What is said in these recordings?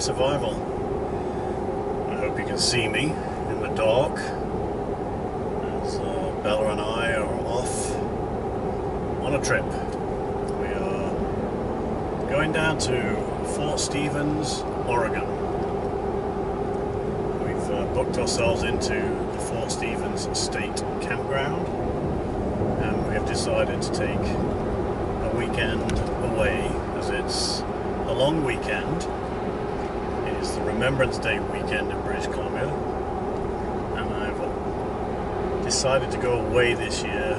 survival. I hope you can see me in the dark as Bella and I are off on a trip. We are going down to Fort Stevens, Oregon. We've booked ourselves into the Fort Stevens State Campground, and we have decided to take a weekend away, as it's a long weekend. It is the Remembrance Day weekend in British Columbia, and I've decided to go away this year,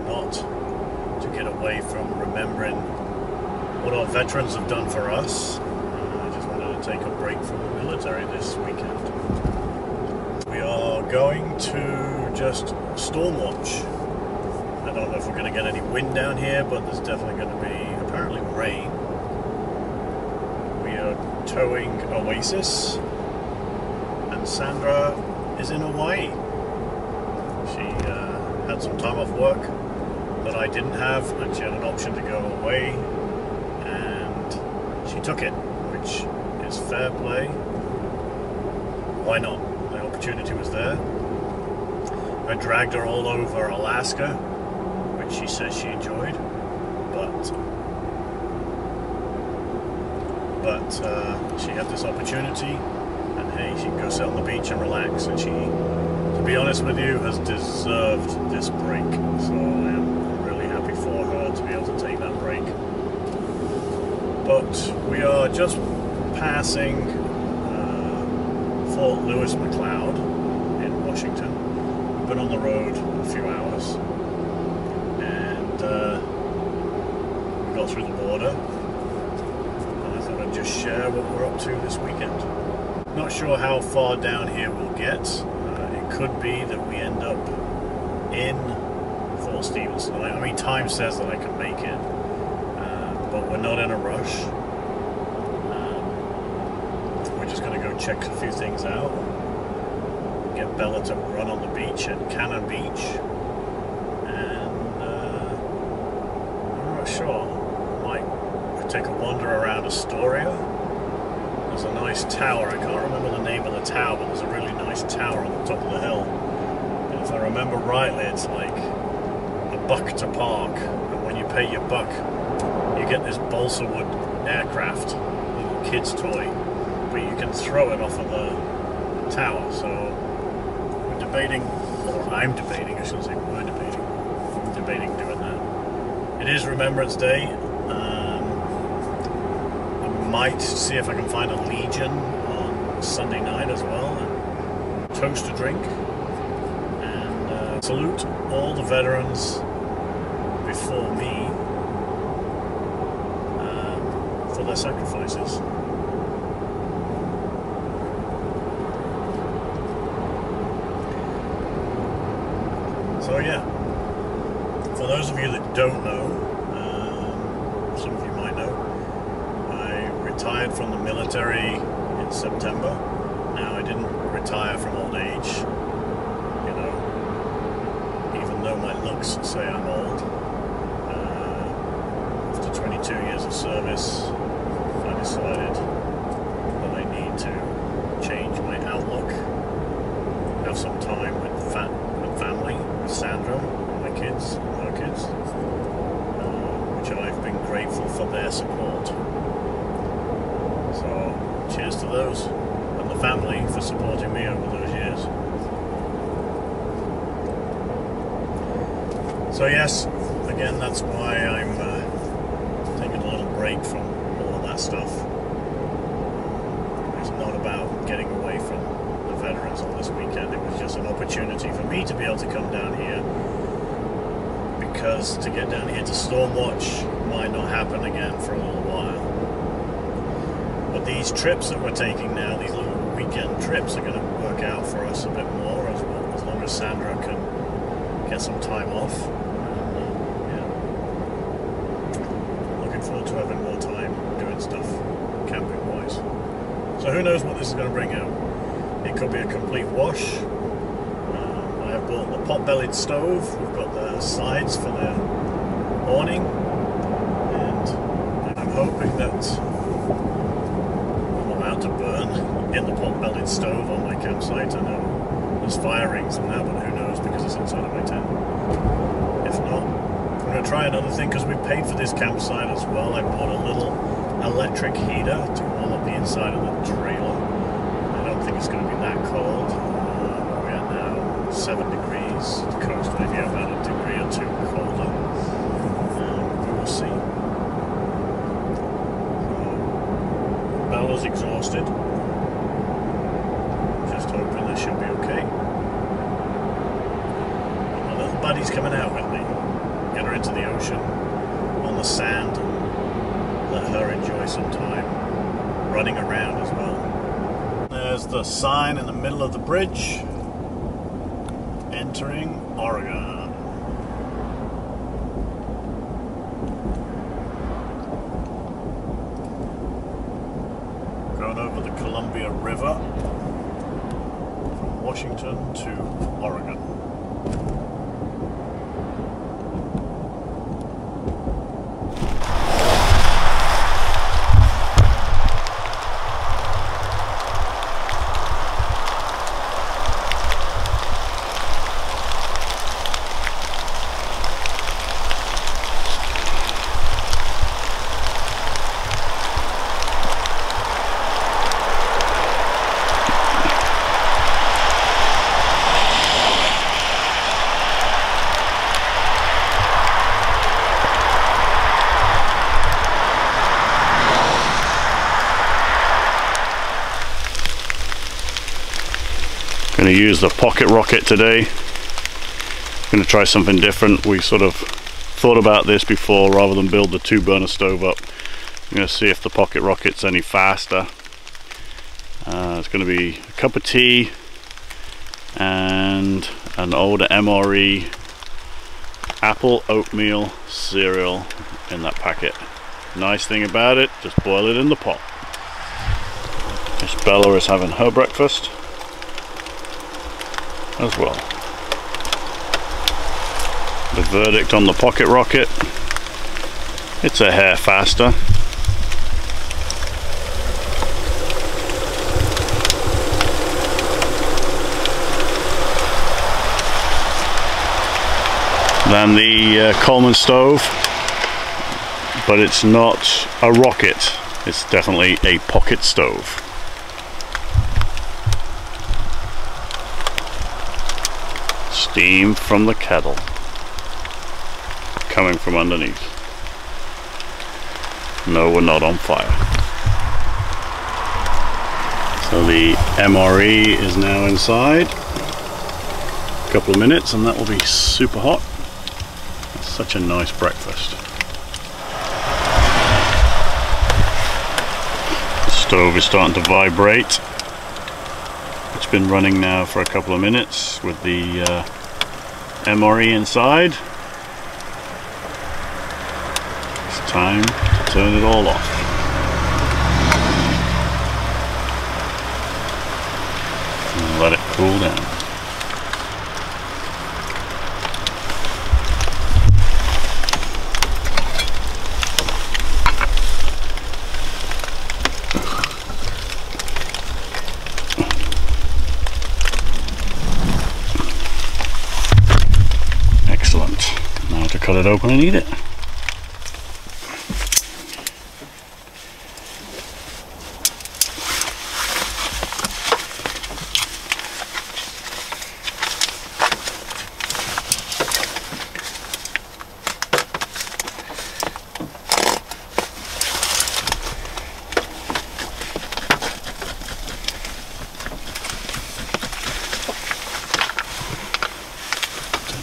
not to get away from remembering what our veterans have done for us. I just wanted to take a break from the military this weekend. We are going to just storm watch. I don't know if we're going to get any wind down here, but there's definitely going to be apparently rain. We are towing Oasis, and Sandra is in Hawaii. She had some time off work that I didn't have, and she had an option to go away, and she took it, which is fair play. Why not? The opportunity was there. I dragged her all over Alaska, which she says she enjoyed, but she had this opportunity, and hey, she can go sit on the beach and relax, and she, to be honest with you, has deserved this break. So I am really happy for her to be able to take that break. But we are just passing Fort Lewis McLeod in Washington. We've been on the road a few hours, and we got through the border. Just share what we're up to this weekend. Not sure how far down here we'll get. It could be that we end up in Fort Stevens tonight. I mean, time says that I can make it, but we're not in a rush. We're just going to go check a few things out. Get Bella to run on the beach at Cannon Beach, and I'm not sure. Take a wander around Astoria. There's a nice tower. I can't remember the name of the tower, but there's a really nice tower on the top of the hill. And if I remember rightly, it's like a buck to park. And when you pay your buck, you get this balsa wood aircraft, little kid's toy, but you can throw it off of the tower. So we're debating, or I'm debating, I shouldn't say we're debating. I'm debating doing that. It is Remembrance Day. Might see if I can find a Legion on Sunday night as well, and toast a drink, and salute all the veterans before me for their sacrifices. So yeah, for those of you that don't know, some of you might know, retired from the military in September. Now, I didn't retire from old age, you know, even though my looks say I'm old. After 22 years of service, I decided that I need to change my outlook, have some time with family, with Sandra, my kids, her kids, which I've been grateful for their support. So, cheers to those and the family for supporting me over those years. So yes, again, that's why I'm taking a little break from all of that stuff. It's not about getting away from the veterans on this weekend. It was just an opportunity for me to be able to come down here, because to get down here to Stormwatch might not happen again for a little while. But these trips that we're taking now, these little weekend trips, are going to work out for us a bit more, as well, as long as Sandra can get some time off. Yeah. Looking forward to having more time doing stuff camping-wise. So who knows what this is going to bring out. It could be a complete wash. I have bought the pot-bellied stove. We've got the sides for the awning, and I'm hoping that in the pot-bellied stove on my campsite. I know there's fire rings and that, but who knows, because it's inside of my tent. If not, I'm going to try another thing, because we paid for this campsite as well. I bought a little electric heater to warm up the inside of the trailer. I don't think it's going to be that cold. We are now 7 degrees. The coast maybe about a degree or two colder. We will see. Bella's exhausted. Just hoping that she'll be okay. My little buddy's coming out with me. Get her into the ocean, on the sand, and let her enjoy some time running around as well. There's the sign in the middle of the bridge, entering Oregon. Going over the Columbia River from Washington to Oregon. Going to use the pocket rocket today. Going to try something different. We sort of thought about this before, rather than build the 2-burner stove up. I'm going to see if the pocket rocket's any faster. It's going to be a cup of tea and an old MRE apple oatmeal cereal in that packet. Nice thing about it, just boil it in the pot. Miss Bella is having her breakfast as well. The verdict on the pocket rocket: it's a hair faster. Than the Coleman stove, but it's not a rocket, it's definitely a pocket stove. Steam from the kettle coming from underneath. No, we're not on fire. So the MRE is now inside. A couple of minutes and that will be super hot. It's such a nice breakfast. The stove is starting to vibrate. It's been running now for a couple of minutes with the MRE inside. It's time to turn it all off. And let it cool down. Now to cut it open and eat it.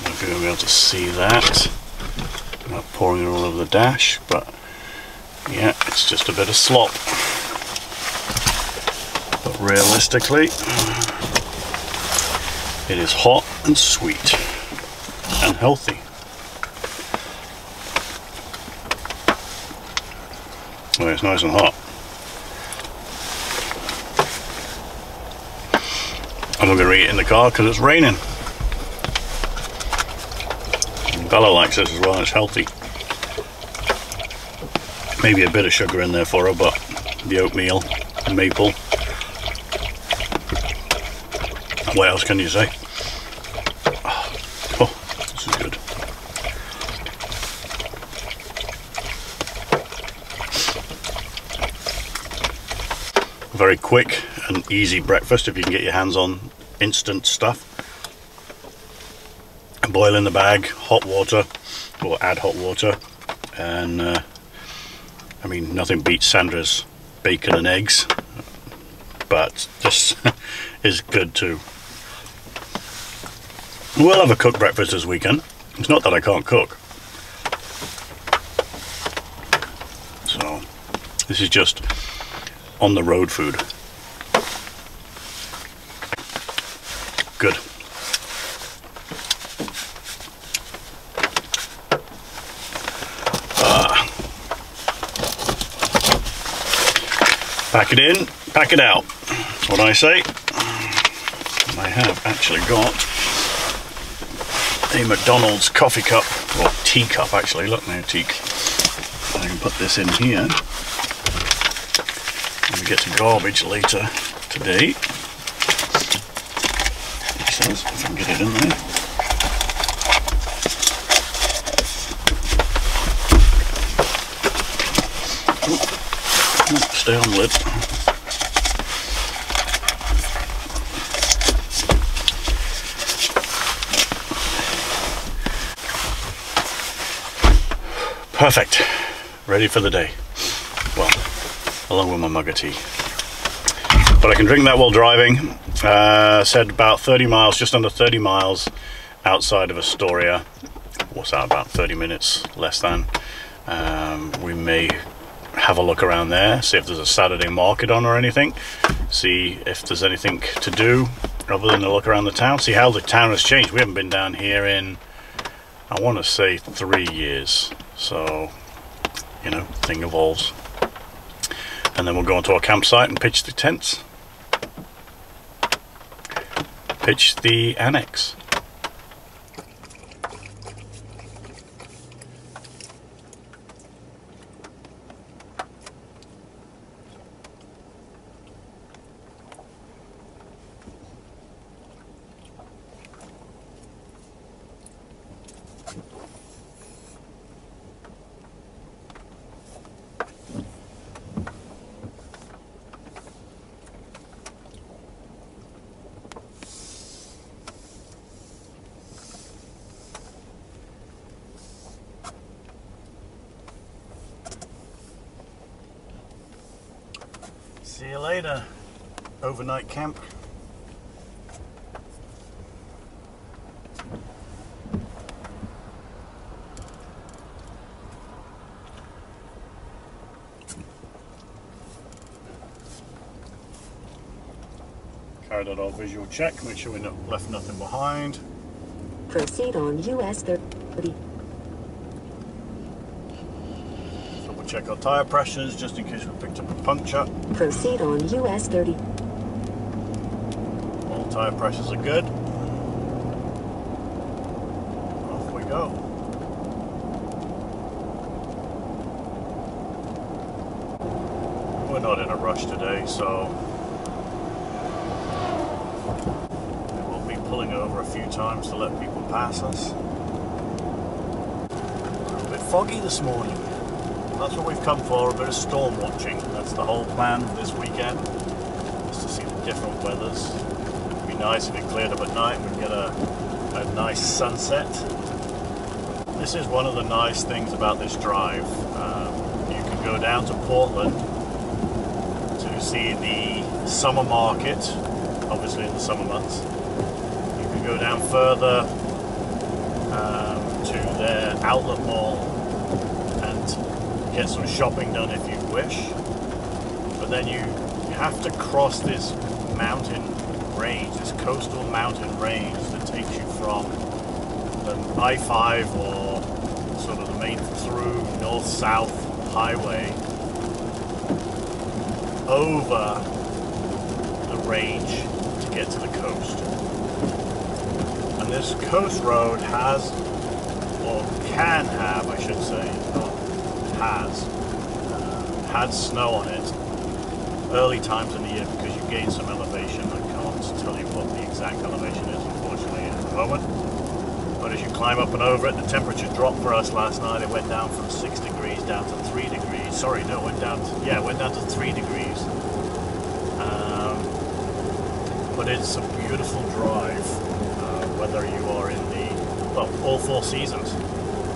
You're going to be able to see that. I'm not pouring it all over the dash, but yeah, it's just a bit of slop. But realistically, it is hot and sweet and healthy. Well, it's nice and hot. I'm not going to eat it in the car because it's raining. Bella likes this as well, and it's healthy. Maybe a bit of sugar in there for her, but the oatmeal, maple, What else can you say? Oh, this is good. Very quick and easy breakfast if you can get your hands on instant stuff. Boil in the bag, hot water, or add hot water, and I mean, nothing beats Sandra's bacon and eggs, but this is good too. We'll have a cooked breakfast this weekend. It's not that I can't cook. So this is just on the road food. Good. Pack it in, pack it out. That's what I say. I have actually got a McDonald's coffee cup, or tea cup actually, look now, tea. I can put this in here. When we get to garbage later today. It says, if I can get it in there. Stay on lid. Perfect. Ready for the day. Well, along with my mug of tea. But I can drink that while driving. Said about 30 miles, just under 30 miles outside of Astoria. What's that, about 30 minutes, less than. We may have a look around there, see if there's a Saturday market on or anything, see if there's anything to do other than a look around the town, see how the town has changed. We haven't been down here in, I want to say, 3 years, so you know, thing evolves. And then we'll go onto our campsite and pitch the tents, pitch the annex. See you later, overnight camp. Carried out our visual check, make sure we left nothing behind. Proceed on US 30. Check our tyre pressures just in case we picked up a puncture. Proceed on US 30. All tyre pressures are good. Off we go. We're not in a rush today, so we'll be pulling over a few times to let people pass us. A little bit foggy this morning. That's what we've come for, a bit of storm watching. That's the whole plan this weekend, just to see the different weathers. It'd be nice if it cleared up at night and we get a nice sunset. This is one of the nice things about this drive. You can go down to Portland to see the summer market, obviously in the summer months. You can go down further to their outlet mall get some shopping done if you wish, but then you have to cross this mountain range, this coastal mountain range that takes you from the I-5 or sort of the main through north-south highway over the range to get to the coast. And this coast road has, or can have, I should say, had snow on it early times in the year because you gain some elevation. I can't tell you what the exact exact elevation is, unfortunately, at the moment. But as you climb up and over it, the temperature dropped for us last night. It went down from 6 degrees down to 3 degrees. Sorry, no, it went down to 3 degrees. But it's a beautiful drive, whether you are in all 4 seasons.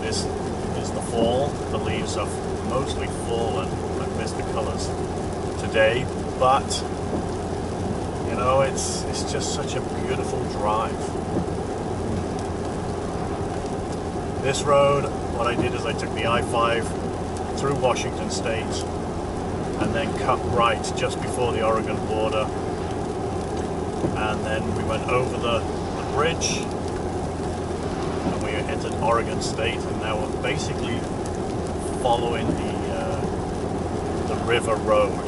This is the fall. The leaves have mostly fallen. I've missed the colours today, but you know, it's just such a beautiful drive. This road, what I did is I took the I-5 through Washington State and then cut right just before the Oregon border, and then we went over the bridge and we entered Oregon State, and now we're basically following the river road.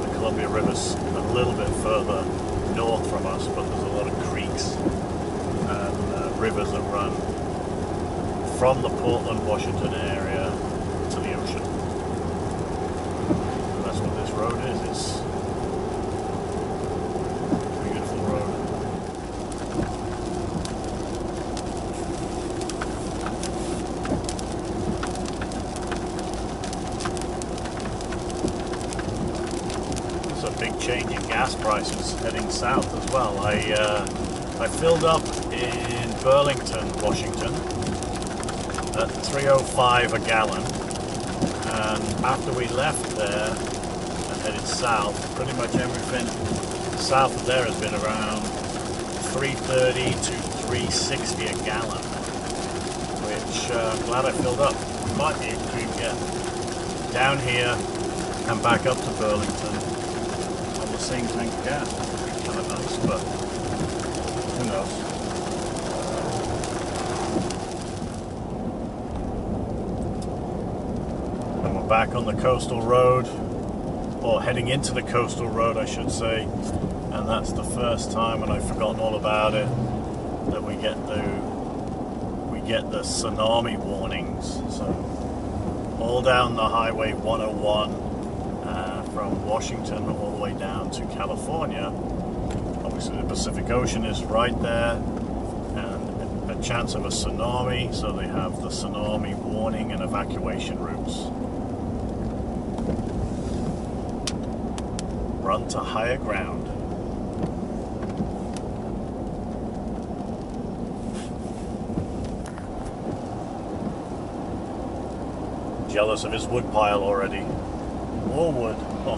The Columbia River's a little bit further north from us, but there's a lot of creeks and rivers that run from the Portland, Washington area to the ocean. And that's what this road is. It's a beautiful road. There's a big change in gas prices heading south as well. I filled up in Burlington, Washington, at $3.05 a gallon, and after we left there and headed south, pretty much everything south of there has been around $3.30 to $3.60 a gallon, which I'm glad I filled up. Might be able to get down here and back up to Burlington on the same tank of gas. That'd be kind of nice, but who knows. Back on the coastal road, or heading into the coastal road I should say, and that's the first time, and I've forgotten all about it, that we get the tsunami warnings. So all down the Highway 101 from Washington all the way down to California. Obviously the Pacific Ocean is right there, and a chance of a tsunami, so they have the tsunami warning and evacuation routes. Run to higher ground. Jealous of his wood pile already. More wood. Oh.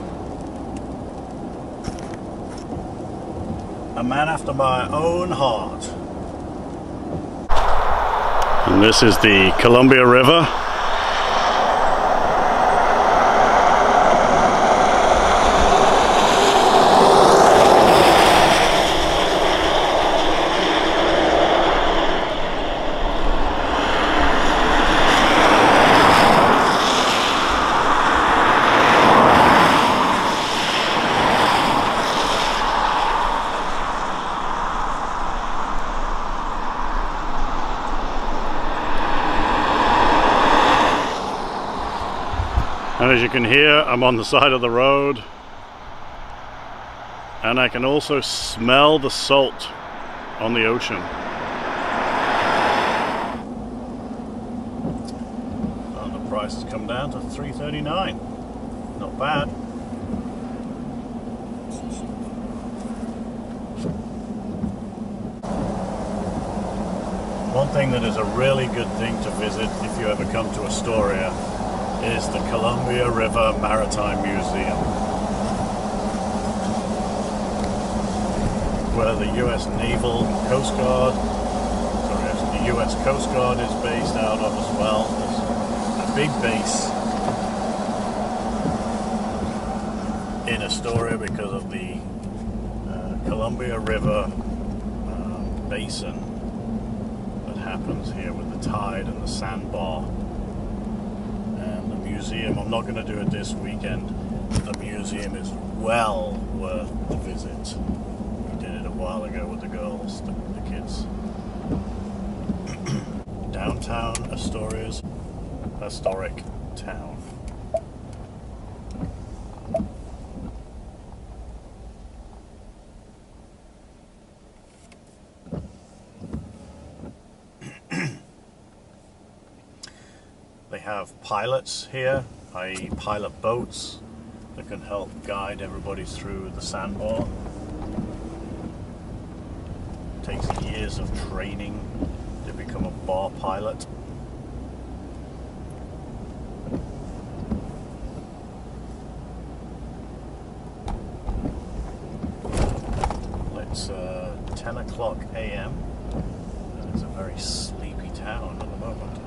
A man after my own heart. And this is the Columbia River. And as you can hear, I'm on the side of the road, and I can also smell the salt on the ocean. And the price has come down to $3.39. Not bad. One thing that is a really good thing to visit if you ever come to Astoria is the Columbia River Maritime Museum, where the U.S. Naval Coast Guard, the U.S. Coast Guard is based out of as well. There's a big base in Astoria because of the Columbia River basin that happens here with the tide and the sandbar. Museum, I'm not going to do it this weekend. The museum is well worth the visit. We did it a while ago with the girls, the kids. Downtown Astoria's historic town. have pilots here, i.e. pilot boats, that can help guide everybody through the sandbar. It takes years of training to become a bar pilot. It's 10 o'clock a.m. and it's a very sleepy town at the moment.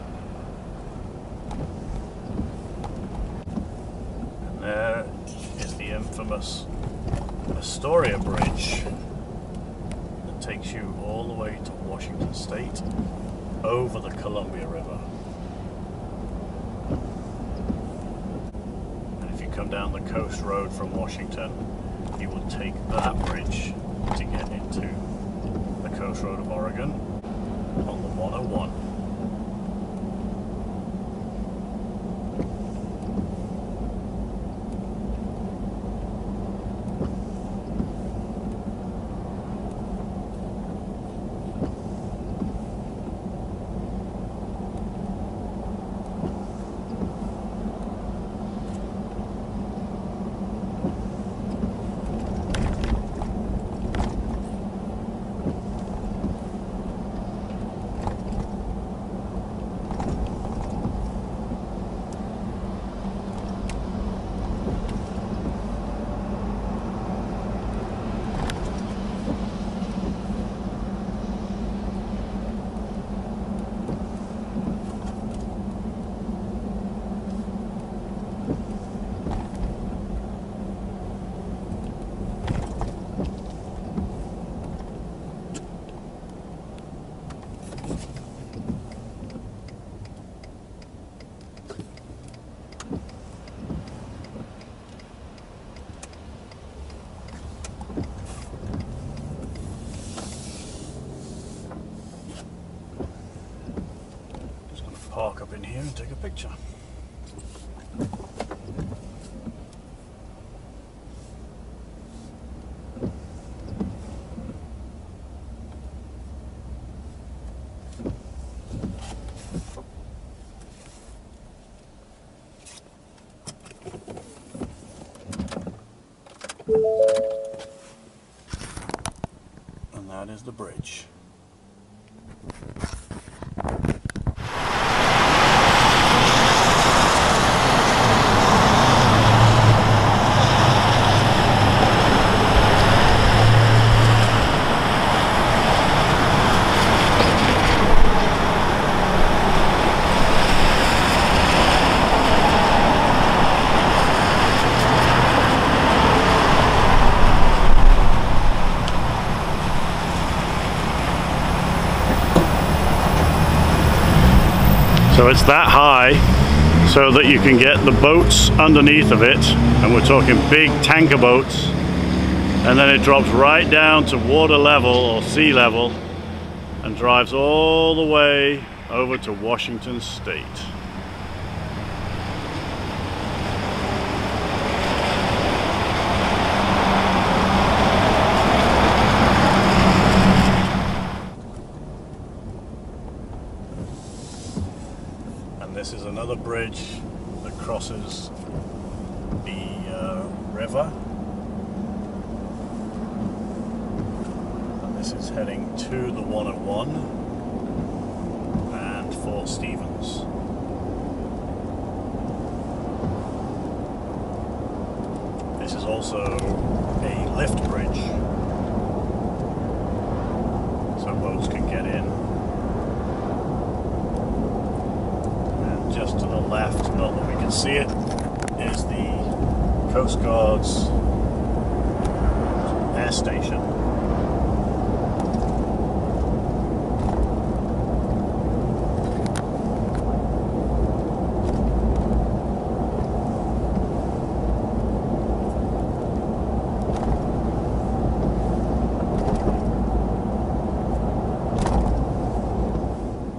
And there is the infamous Astoria Bridge that takes you all the way to Washington State over the Columbia River. And if you come down the coast road from Washington, you will take that bridge to get into the coast road of Oregon on the 101. Park up in here and take a picture. And that is the bridge. So it's that high so that you can get the boats underneath of it, and we're talking big tanker boats, and then it drops right down to water level or sea level and drives all the way over to Washington State. This is another bridge that crosses the river, and this is heading to the 101 and Fort Stevens. This is also a lift bridge, so boats can get in. Just to the left, not that we can see it, is the Coast Guard's air station.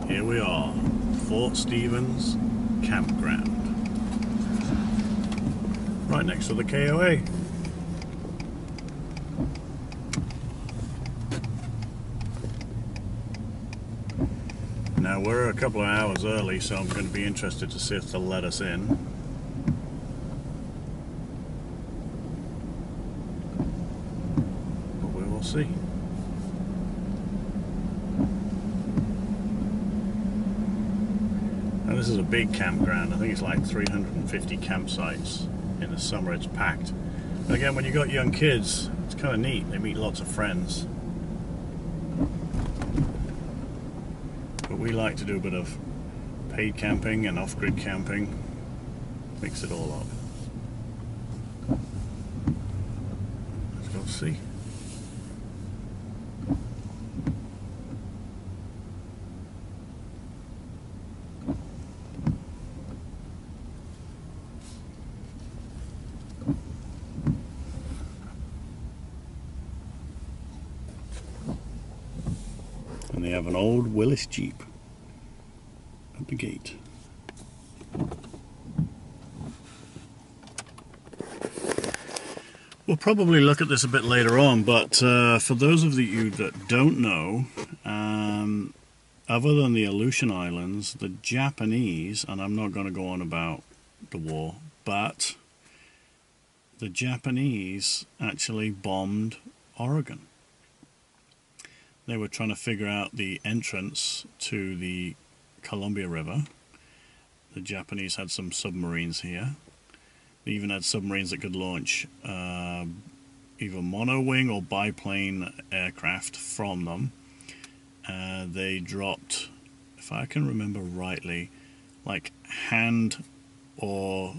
Here we are, Fort Stevens Campground, right next to the KOA. Now we're a couple of hours early, so I'm going to be interested to see if they'll let us in. But we will see. Now this is a big campground. I think it's like 350 campsites. In the summer it's packed. But again, when you've got young kids, it's kind of neat. They meet lots of friends. But we like to do a bit of paid camping and off-grid camping. Mix it all up. Let's go see. And they have an old Willis Jeep at the gate. We'll probably look at this a bit later on, but for those of you that don't know, other than the Aleutian Islands, the Japanese, and I'm not going to go on about the war, but the Japanese actually bombed Oregon. They were trying to figure out the entrance to the Columbia River. The Japanese had some submarines here. They even had submarines that could launch either monowing or biplane aircraft from them. They dropped, if I can remember rightly, like hand or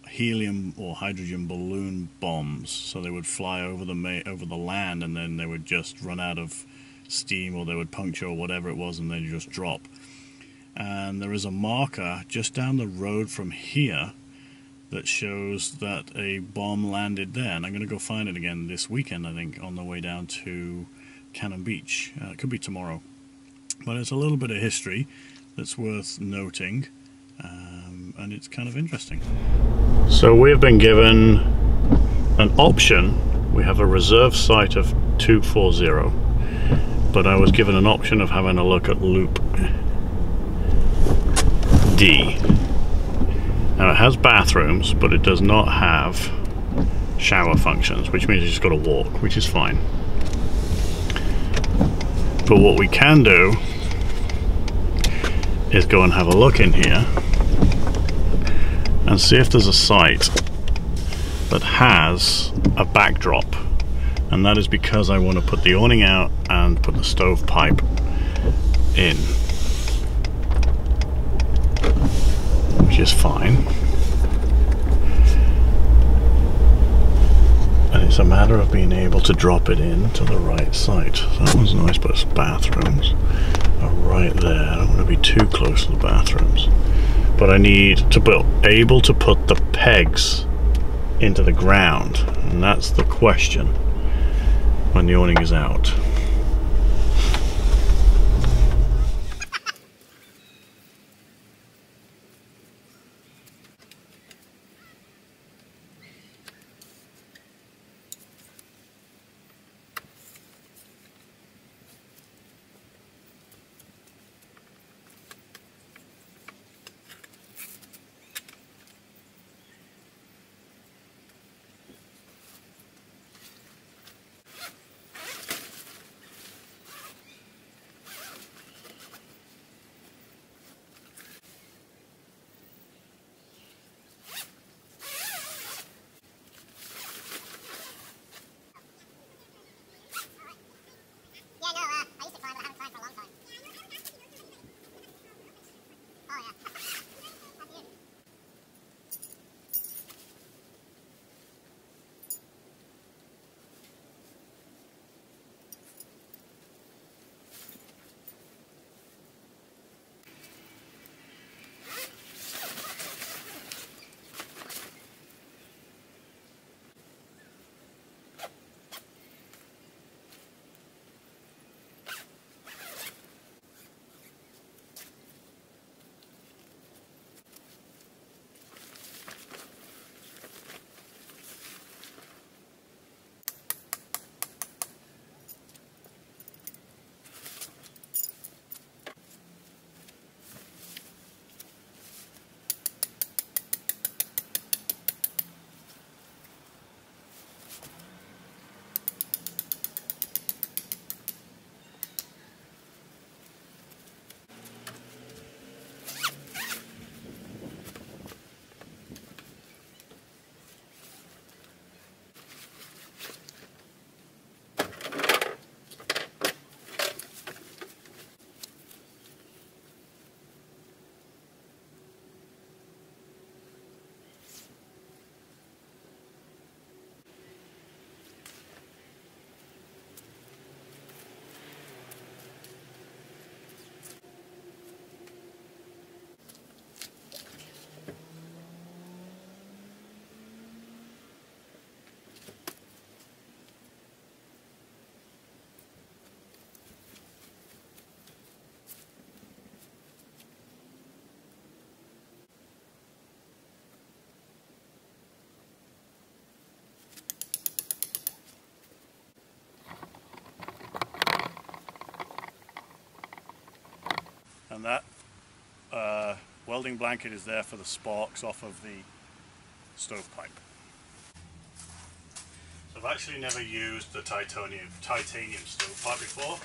helium or hydrogen balloon bombs. So they would fly over the land, and then they would just run out of steam, or they would puncture or whatever it was, and then just drop. And there is a marker just down the road from here that shows that a bomb landed there, and I'm going to go find it again this weekend, I think, on the way down to Cannon Beach. It could be tomorrow, but it's a little bit of history that's worth noting, and it's kind of interesting. So we have been given an option. We have a reserve site of 240, but I was given an option of having a look at Loop D. Now it has bathrooms, but it does not have shower functions, which means you just got to walk, which is fine. But what we can do is go and have a look in here and see if there's a site that has a backdrop. And that is because I want to put the awning out and put the stovepipe in, which is fine. And it's a matter of being able to drop it in to the right site. So that one's nice, but its bathrooms are right there. I don't want to be too close to the bathrooms. But I need to be able to put the pegs into the ground, and that's the question when the awning is out. And that welding blanket is there for the sparks off of the stovepipe. So I've actually never used the titanium stovepipe before.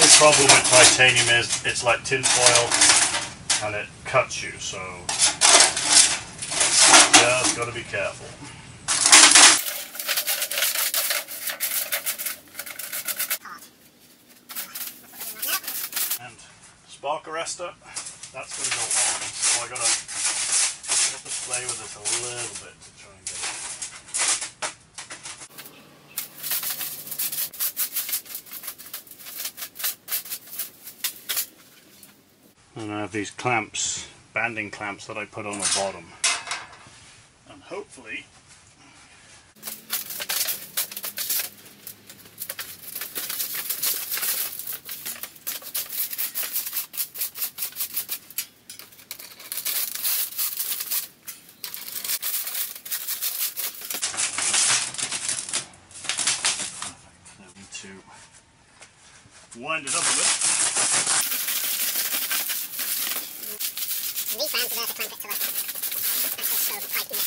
The problem with titanium is it's like tin foil and it cuts you, so just got to be careful. And spark arrestor, that's going to go on, so I got to play with this a little bit to try and get it. And I have these clamps, banding clamps that I put on the bottom. And hopefully I need to wind it up a bit. And these bands are there to clamp it to the actual stovepipe unit.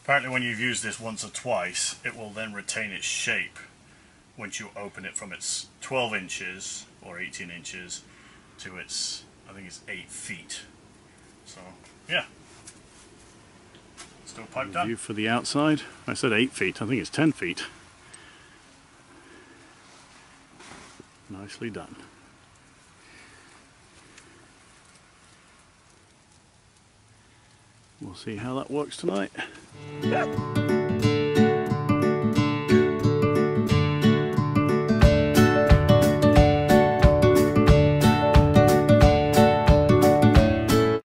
Apparently when you've used this once or twice, it will then retain its shape once you open it from its 12 inches or 18 inches to its, I think it's 8 feet. So, yeah. Still pipe done. View for the outside. I said 8 feet, I think it's 10 feet. Nicely done. We'll see how that works tonight.